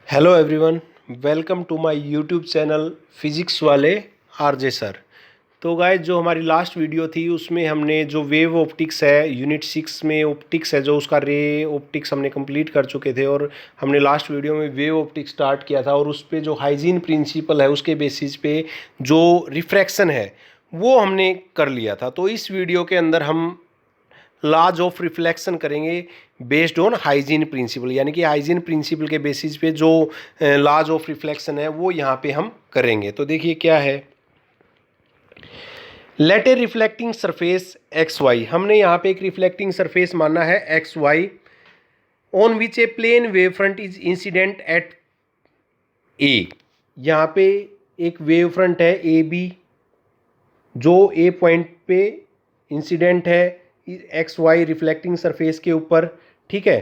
Hello everyone, welcome to my YouTube channel physics वाले RJ sir. तो guys, जो हमारी लास्ट वीडियो थी उसमें हमने जो वेव ऑप्टिक्स है यूनिट 6 में ऑप्टिक्स है जो उसका रे ऑप्टिक्स हमने कंप्लीट कर चुके थे। और हमने लास्ट वीडियो में वेव ऑप्टिक्स स्टार्ट किया था और उस पे जो हाइजीन प्रिंसिपल है उसके बेसिस पे जो रिफ्रैक्शन है वो हमने कर लिया था। तो इस वीडियो के अंदर हम लॉज ऑफ रिफ्लेक्शन करेंगे बेस्ड ऑन हाइजीन प्रिंसिपल, यानी कि हाइजीन प्रिंसिपल के बेसिस पे जो लॉज ऑफ रिफ्लेक्शन है वो यहाँ पे हम करेंगे। तो देखिए क्या है, let a reflecting surface X Y. हमने यहाँ पे एक रिफ्लेक्टिंग सरफेस माना है X Y on which a plane wave front is incident at A. यहाँ पे एक वेव फ्रंट है ए बी जो ए पॉइंट पे इंसिडेंट है एक्स वाई रिफ्लेक्टिंग सरफेस के ऊपर, ठीक है।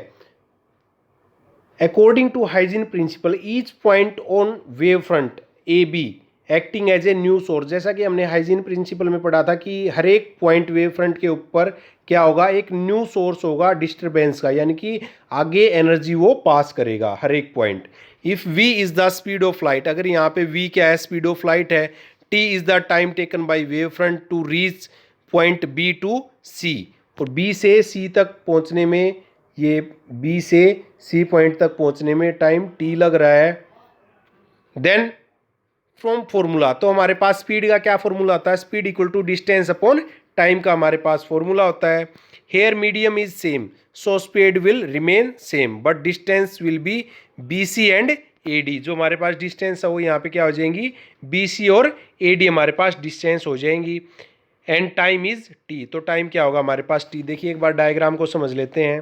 According to Huygens principle each point on wave front A B acting as a new source. जैसा कि हमने हाइजीन प्रिंसिपल में पढ़ा था कि हर एक पॉइंट वेव फ्रंट के ऊपर क्या होगा, एक न्यू सोर्स होगा डिस्टर्बेंस का, यानी कि आगे एनर्जी वो पास करेगा हर एक point. If v is the speed of light, अगर यहाँ पे v क्या है, स्पीड ऑफ लाइट है, t is the time taken by wave front to reach point b to c, और b से c तक पहुंचने में, ये b से c पॉइंट तक पहुंचने में टाइम t लग रहा है। देन फ्रॉम फॉर्मूला, तो हमारे पास स्पीड का क्या फॉर्मूला आता है, speed equal to distance upon time का हमारे पास फॉर्मूला होता है। Here medium is same so speed will remain same but distance will be B C and A D. जो हमारे पास डिस्टेंस है वो यहाँ पे क्या हो जाएंगी, बी सी और ए डी हमारे पास डिस्टेंस हो जाएंगी। एंड टाइम इज टी, तो टाइम क्या होगा हमारे पास टी। देखिए एक बार डायग्राम को समझ लेते हैं।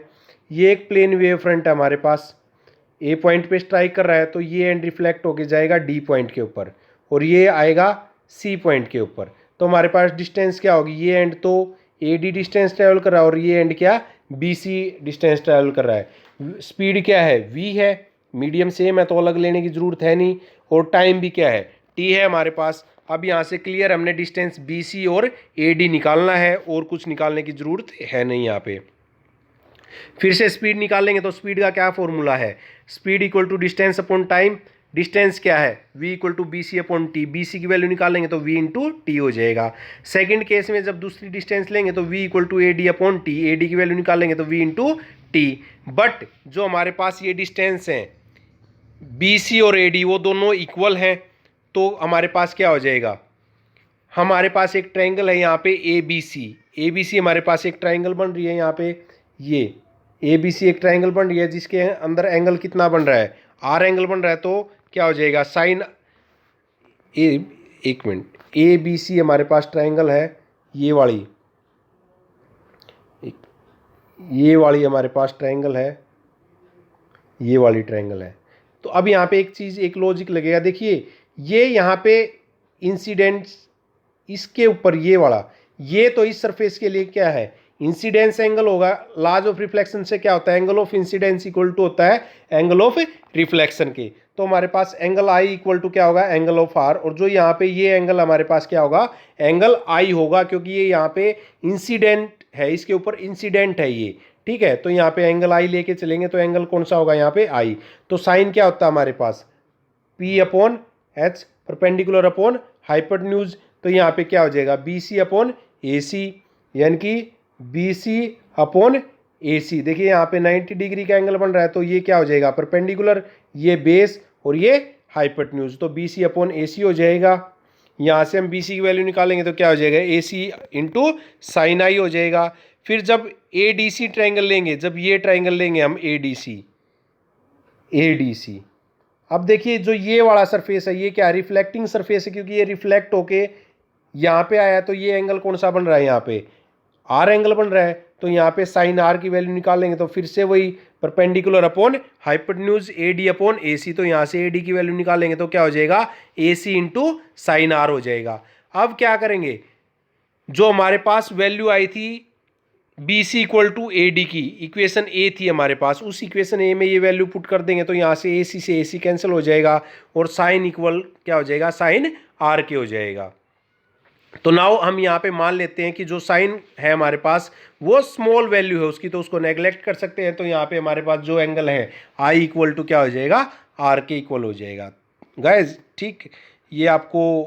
ये एक प्लेन वेव फ्रंट है हमारे पास, ए पॉइंट पे स्ट्राइक कर रहा है तो ये एंड रिफ्लेक्ट होके जाएगा डी पॉइंट के ऊपर और ये आएगा सी पॉइंट के ऊपर। तो हमारे पास डिस्टेंस क्या होगी, ये एंड तो ए डी डिस्टेंस ट्रैवल कर रहा है और ये एंड क्या, बी सी डिस्टेंस ट्रैवल कर रहा है। स्पीड क्या है, वी है, मीडियम सेम है तो अलग लेने की ज़रूरत है नहीं, और टाइम भी क्या है, टी है हमारे पास। अब यहाँ से क्लियर हमने डिस्टेंस बी सी और ए डी निकालना है और कुछ निकालने की ज़रूरत है नहीं यहाँ पे। फिर से स्पीड निकालेंगे तो स्पीड का क्या फॉर्मूला है, speed equal to distance upon time. Distance क्या है, v equal to B C upon T, B C की वैल्यू निकालेंगे तो v इंटू टी हो जाएगा। सेकेंड केस में जब दूसरी डिस्टेंस लेंगे तो v equal to A D upon T, A D की वैल्यू निकालेंगे तो v इंटू टी। बट जो हमारे पास ये डिस्टेंस है बी सी और ए डी वो दोनों इक्वल हैं, तो हमारे पास क्या हो जाएगा, हमारे पास एक ट्रायंगल है यहाँ पे ए बी सी हमारे पास एक ट्रायंगल बन रही है यहाँ पे, ये ए बी सी एक ट्रायंगल बन रही है जिसके अंदर एंगल कितना बन रहा है, आर एंगल बन रहा है। तो क्या हो जाएगा साइन ए, एक मिनट, ए बी सी हमारे पास ट्रायंगल है, ये वाली हमारे पास ट्रायंगल है, ये वाली ट्रायंगल है। तो अब यहाँ पे एक चीज़, एक लॉजिक लगेगा। देखिए ये यहाँ पे इंसिडेंट इसके ऊपर ये वाला, ये तो इस सरफेस के लिए क्या है, इंसिडेंस एंगल होगा। लॉज ऑफ रिफ्लेक्शन से क्या होता है, angle of incidence equal to होता है एंगल ऑफ रिफ्लेक्शन के। तो हमारे पास एंगल आई इक्वल टू क्या होगा, एंगल ऑफ आर, और जो यहाँ पे ये एंगल हमारे पास क्या होगा, एंगल आई होगा, क्योंकि ये यहाँ पे इंसिडेंट है, इसके ऊपर इंसिडेंट है ये, ठीक है। तो यहाँ पे एंगल आई लेके चलेंगे तो एंगल कौन सा होगा यहाँ पे, आई। तो साइन क्या होता है हमारे पास, P upon H perpendicular upon hypotenuse. तो यहाँ पे क्या हो जाएगा, बी सी अपॉन ए सी, यानी कि बी सी अपॉन ए सी। देखिए यहाँ पे 90 डिग्री का एंगल बन रहा है तो ये क्या हो जाएगा, परपेंडिकुलर, ये बेस और ये हाइपोटेन्यूज, तो बी सी अपॉन ए सी हो जाएगा। यहाँ से हम बी सी की वैल्यू निकालेंगे तो क्या हो जाएगा, ए सी इंटू साइन आई हो जाएगा। फिर जब ए डी सी ट्राइंगल लेंगे, जब ये ट्राइंगल लेंगे हम ए डी सी, अब देखिए जो ये वाला सरफेस है ये क्या, रिफ्लेक्टिंग सरफेस है, क्योंकि ये रिफ्लेक्ट होके यहाँ पे आया तो ये एंगल कौन सा बन रहा है, यहाँ पे आर एंगल बन रहा है। तो यहाँ पे साइन आर की वैल्यू निकालेंगे तो फिर से वही perpendicular upon hypotenuse A D upon A C. तो यहाँ से ए डी की वैल्यू निकालेंगे तो क्या हो जाएगा, ए सी इंटू साइन आर हो जाएगा। अब क्या करेंगे, जो हमारे पास वैल्यू आई थी B C equal to A D की, इक्वेशन ए थी हमारे पास, उस इक्वेशन ए में ये वैल्यू पुट कर देंगे तो यहाँ से ए सी कैंसिल हो जाएगा और साइन इक्वल क्या हो जाएगा, साइन आर के हो जाएगा। तो नाउ हम यहाँ पे मान लेते हैं कि जो साइन है हमारे पास वो स्मॉल वैल्यू है उसकी, तो उसको नेग्लेक्ट कर सकते हैं। तो यहाँ पे हमारे पास जो एंगल है आई इक्वल टू क्या हो जाएगा, आर के इक्वल हो जाएगा। गाइज ठीक, ये आपको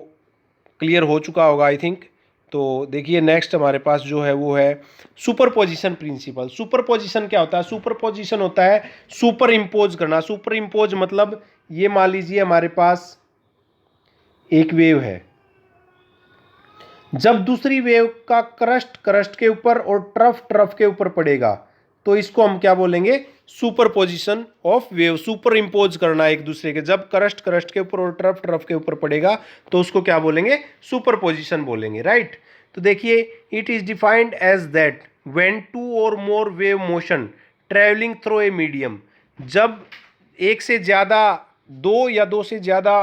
क्लियर हो चुका होगा आई थिंक। तो देखिए नेक्स्ट हमारे पास जो है वो है सुपरपोजिशन प्रिंसिपल। सुपरपोजिशन क्या होता है? सुपरपोजिशन होता है सुपर इम्पोज करना। सुपर इम्पोज मतलब ये मान लीजिए हमारे पास एक वेव है, जब दूसरी वेव का क्रस्ट के ऊपर और ट्रफ के ऊपर पड़ेगा तो इसको हम क्या बोलेंगे? Superposition of wave. Super impose करना एक दूसरे के, जब क्रस्ट के ऊपर और ट्रफ के ऊपर पड़ेगा तो उसको क्या बोलेंगे? सुपरपोजिशन बोलेंगे, राइट। तो देखिए it is defined as that when two और more wave motion travelling through a medium, जब एक से ज़्यादा, दो या दो से ज़्यादा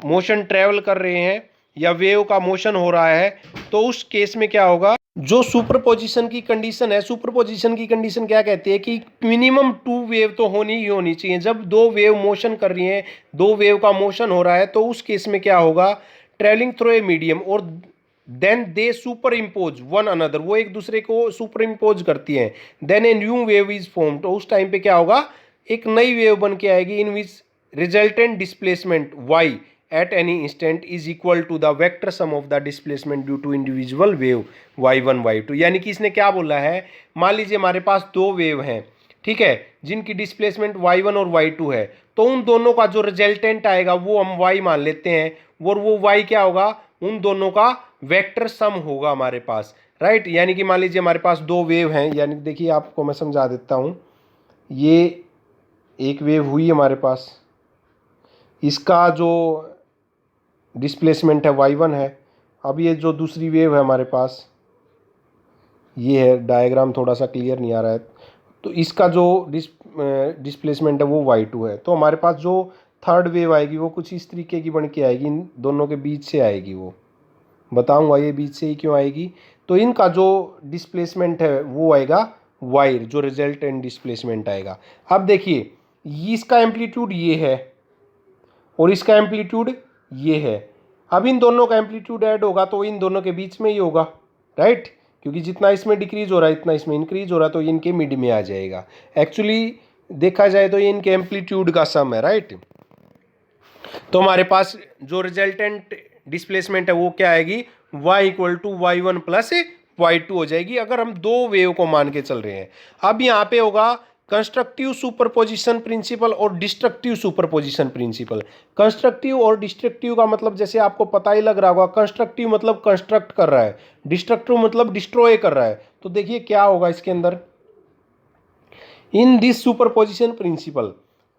मोशन ट्रेवल कर रहे हैं या वेव का मोशन हो रहा है, तो उस केस में क्या होगा? जो सुपरपोजिशन की कंडीशन है, सुपरपोजिशन की कंडीशन क्या कहती है कि मिनिमम टू वेव तो होनी ही होनी चाहिए। जब दो वेव मोशन कर रही हैं, दो वेव का मोशन हो रहा है, तो उस केस में क्या होगा? ट्रेवलिंग थ्रू ए मीडियम और then they superimpose one another, वो एक दूसरे को सुपर इम्पोज करती हैं। Then a new wave is form, तो उस टाइम पे क्या होगा? एक नई वेव बन के आएगी in which resultant displacement y at any instant is equal to the vector sum of the displacement due to individual wave y1 y2। यानी कि इसने क्या बोला है? मान लीजिए हमारे पास दो वेव हैं, ठीक है, जिनकी डिस्प्लेसमेंट y1 और y2 है, तो उन दोनों का जो रिजल्टेंट आएगा वो हम y मान लेते हैं, और वो y क्या होगा? उन दोनों का वेक्टर सम होगा हमारे पास, राइट। यानी कि मान लीजिए हमारे पास दो वेव हैं, यानी देखिए आपको मैं समझा देता हूँ। ये एक वेव हुई हमारे पास, इसका जो डिस्प्लेसमेंट है y1 है। अब ये जो दूसरी वेव है हमारे पास, ये है, डायग्राम थोड़ा सा क्लियर नहीं आ रहा है, तो इसका जो डिस्प्लेसमेंट है वो y2 है। तो हमारे पास जो थर्ड वेव आएगी वो कुछ इस तरीके की बन के आएगी, इन दोनों के बीच से आएगी। वो बताऊंगा ये बीच से ही क्यों आएगी। तो इनका जो डिस्प्लेसमेंट है वो आएगा y, जो रिजल्टेंट डिस्प्लेसमेंट आएगा। अब देखिए इसका एम्पलीट्यूड ये है और इसका एम्पलीट्यूड ये है। अब इन दोनों का एम्पलीट्यूड ऐड होगा तो इन दोनों के बीच में ही होगा, राइट, क्योंकि जितना इसमें डिक्रीज हो रहा है इतना इसमें इंक्रीज हो रहा है, तो इनके मिड में आ जाएगा। एक्चुअली देखा जाए तो ये इनके एम्पलीट्यूड का सम है, राइट। तो हमारे पास जो रिजल्टेंट डिस्प्लेसमेंट है वो क्या आएगी? y equal to y1 plus y2 हो जाएगी, अगर हम दो वेव को मान के चल रहे हैं। अब यहाँ पे होगा कंस्ट्रक्टिव सुपरपोजिशन प्रिंसिपल और डिस्ट्रक्टिव सुपरपोजिशन प्रिंसिपल। कंस्ट्रक्टिव और डिस्ट्रक्टिव का मतलब जैसे आपको पता ही लग रहा होगा, कंस्ट्रक्टिव मतलब कंस्ट्रक्ट कर रहा है, डिस्ट्रक्टिव मतलब डिस्ट्रॉय कर रहा है। तो देखिए क्या होगा इसके अंदर, in this superposition principle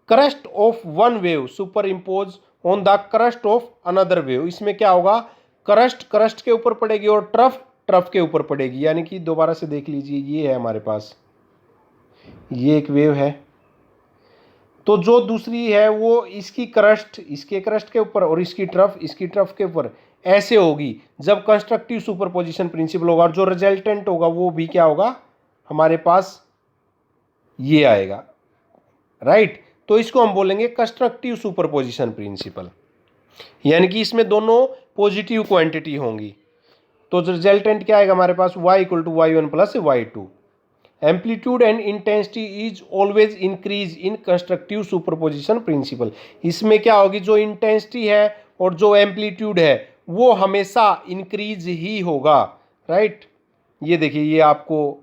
crust of one wave super impose on the crust of another wave. इसमें क्या होगा? क्रस्ट के ऊपर पड़ेगी और ट्रफ के ऊपर पड़ेगी। यानी कि दोबारा से देख लीजिए, ये है हमारे पास, ये एक वेव है, तो जो दूसरी है वो इसकी क्रस्ट इसके क्रस्ट के ऊपर और इसकी ट्रफ के ऊपर ऐसे होगी जब कंस्ट्रक्टिव सुपरपोजिशन प्रिंसिपल होगा, और जो रिजल्टेंट होगा वो भी क्या होगा? हमारे पास ये आएगा, राइट। तो इसको हम बोलेंगे कंस्ट्रक्टिव सुपरपोजिशन प्रिंसिपल, यानी कि इसमें दोनों पॉजिटिव क्वांटिटी होंगी। तो रिजल्टेंट क्या आएगा हमारे पास? y equal to y1 plus y2। Amplitude and intensity is always increase in constructive superposition principle. इसमें क्या होगी? जो इंटेंसिटी है और जो एम्पलीट्यूड है वो हमेशा इंक्रीज ही होगा, राइट। ये देखिए, ये आपको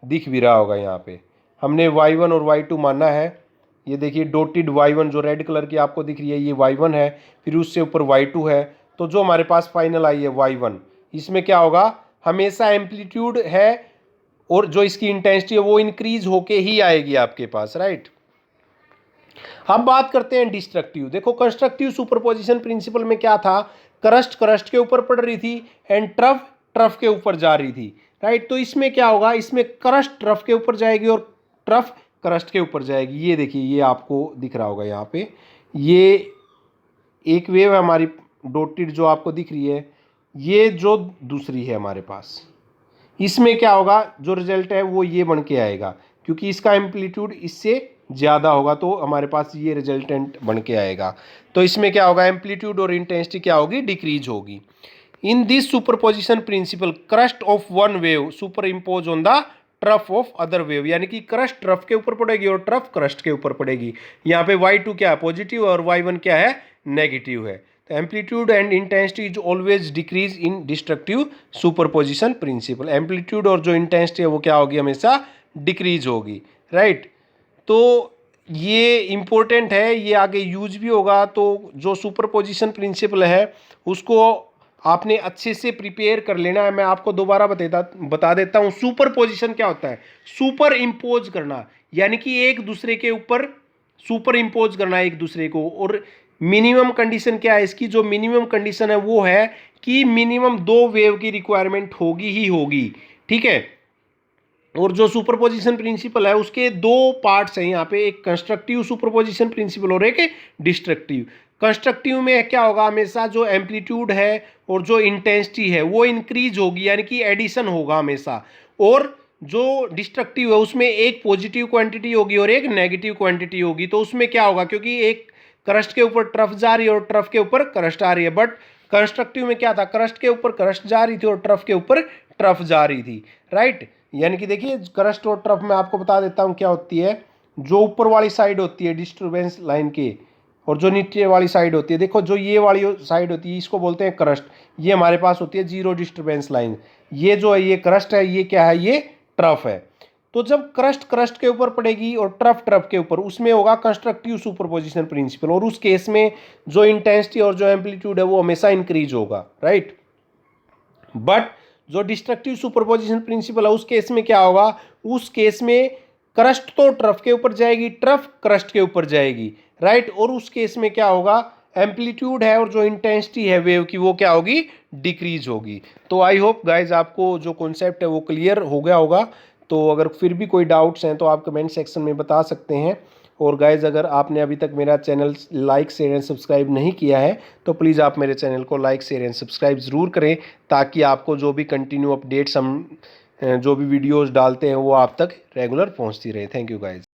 दिख भी रहा होगा, यहाँ पे हमने y1 और y2 माना है। ये देखिए डॉटेड y1 जो रेड कलर की आपको दिख रही है ये y1 है, फिर उससे ऊपर y2 है। तो जो हमारे पास फाइनल आई है y1, इसमें क्या होगा? हमेशा एम्पलीट्यूड है और जो इसकी इंटेंसिटी है वो इंक्रीज होके ही आएगी आपके पास, राइट। अब बात करते हैं डिस्ट्रक्टिव। देखो कंस्ट्रक्टिव सुपरपोजिशन प्रिंसिपल में क्या था? क्रस्ट के ऊपर पड़ रही थी एंड ट्रफ के ऊपर जा रही थी, राइट। तो इसमें क्या होगा? इसमें क्रस्ट ट्रफ के ऊपर जाएगी और ट्रफ क्रस्ट के ऊपर जाएगी। ये देखिए, ये आपको दिख रहा होगा यहाँ पे, ये एक वेव है हमारी डॉटेड जो आपको दिख रही है, ये जो दूसरी है हमारे पास, इसमें क्या होगा? जो रिजल्ट है वो ये बन के आएगा, क्योंकि इसका एम्पलीट्यूड इससे ज़्यादा होगा तो हमारे पास ये रिजल्टेंट बन के आएगा। तो इसमें क्या होगा? एम्पलीट्यूड और इंटेंसिटी क्या होगी? डिक्रीज होगी। In this superposition principle crust of one wave super impose on the trough of other wave, यानी कि क्रस्ट ट्रफ के ऊपर पड़ेगी और ट्रफ क्रस्ट के ऊपर पड़ेगी। यहाँ पे y2 क्या है, पॉजिटिव, और y1 क्या है, नेगेटिव है। तो amplitude and intensity is always decrease in destructive superposition principle. Amplitude और जो इंटेंसिटी है वो क्या होगी, हमेशा डिक्रीज होगी, राइट। तो ये इम्पोर्टेंट है, ये आगे यूज भी होगा। तो जो सुपरपोजिशन प्रिंसिपल है उसको आपने अच्छे से प्रिपेयर कर लेना है। मैं आपको दोबारा बता देता हूँ। सुपरपोजिशन क्या होता है, सुपर इम्पोज करना, यानी कि एक दूसरे के ऊपर सुपर इम्पोज करना एक दूसरे को। और मिनिमम कंडीशन क्या है इसकी, जो मिनिमम कंडीशन है वो है कि मिनिमम 2 वेव की रिक्वायरमेंट होगी ही होगी, ठीक है। और जो सुपरपोजिशन प्रिंसिपल है उसके 2 पार्ट्स हैं यहाँ पे, एक कंस्ट्रक्टिव सुपरपोजिशन प्रिंसिपल और एक डिस्ट्रक्टिव। कंस्ट्रक्टिव में क्या होगा, हमेशा जो एम्पलीट्यूड है और जो इंटेंसिटी है वो इंक्रीज होगी, यानी कि एडिशन होगा हमेशा। और जो डिस्ट्रक्टिव है उसमें एक पॉजिटिव क्वांटिटी होगी और एक नेगेटिव क्वांटिटी होगी। तो उसमें क्या होगा, क्योंकि एक क्रस्ट के ऊपर ट्रफ जा रही है और ट्रफ के ऊपर क्रस्ट आ रही है, बट कंस्ट्रक्टिव में क्या था, क्रस्ट के ऊपर क्रस्ट जा रही थी और ट्रफ के ऊपर ट्रफ जा रही थी, राइट। यानी कि देखिए क्रस्ट और ट्रफ में आपको बता देता हूँ क्या होती है। जो ऊपर वाली साइड होती है डिस्टर्बेंस लाइन के, और जो नीचे वाली साइड होती है, देखो जो ये वाली साइड होती है इसको बोलते हैं क्रस्ट। ये हमारे पास होती है जीरो डिस्टर्बेंस लाइन। ये जो है ये क्रस्ट है, ये क्या है, ये ट्रफ है। तो जब क्रस्ट क्रस्ट के ऊपर पड़ेगी और ट्रफ ट्रफ के ऊपर, उसमें होगा कंस्ट्रक्टिव सुपरपोजिशन प्रिंसिपल। और उस केस में जो इंटेंसिटी और जो एम्पलीट्यूड है वो हमेशा इंक्रीज होगा, राइट। बट जो डिस्ट्रक्टिव सुपरपोजिशन प्रिंसिपल है उस केस में क्या होगा, उस केस में क्रस्ट तो ट्रफ के ऊपर जाएगी, ट्रफ क्रस्ट के ऊपर जाएगी, राइट। और उस केस में क्या होगा, एम्पलीट्यूड है और जो इंटेंसिटी है वेव की वो क्या होगी, डिक्रीज होगी। तो आई होप गाइज आपको जो कॉन्सेप्ट है वो क्लियर हो गया होगा। तो अगर फिर भी कोई डाउट्स हैं तो आप कमेंट सेक्शन में बता सकते हैं। और गाइज अगर आपने अभी तक मेरा channel like share and subscribe नहीं किया है तो प्लीज़ आप मेरे चैनल को लाइक शेयर एंड सब्सक्राइब ज़रूर करें, ताकि आपको जो भी कंटिन्यू अपडेट्स हम जो भी वीडियोस डालते हैं वो आप तक रेगुलर पहुंचती रहे। Thank you guys.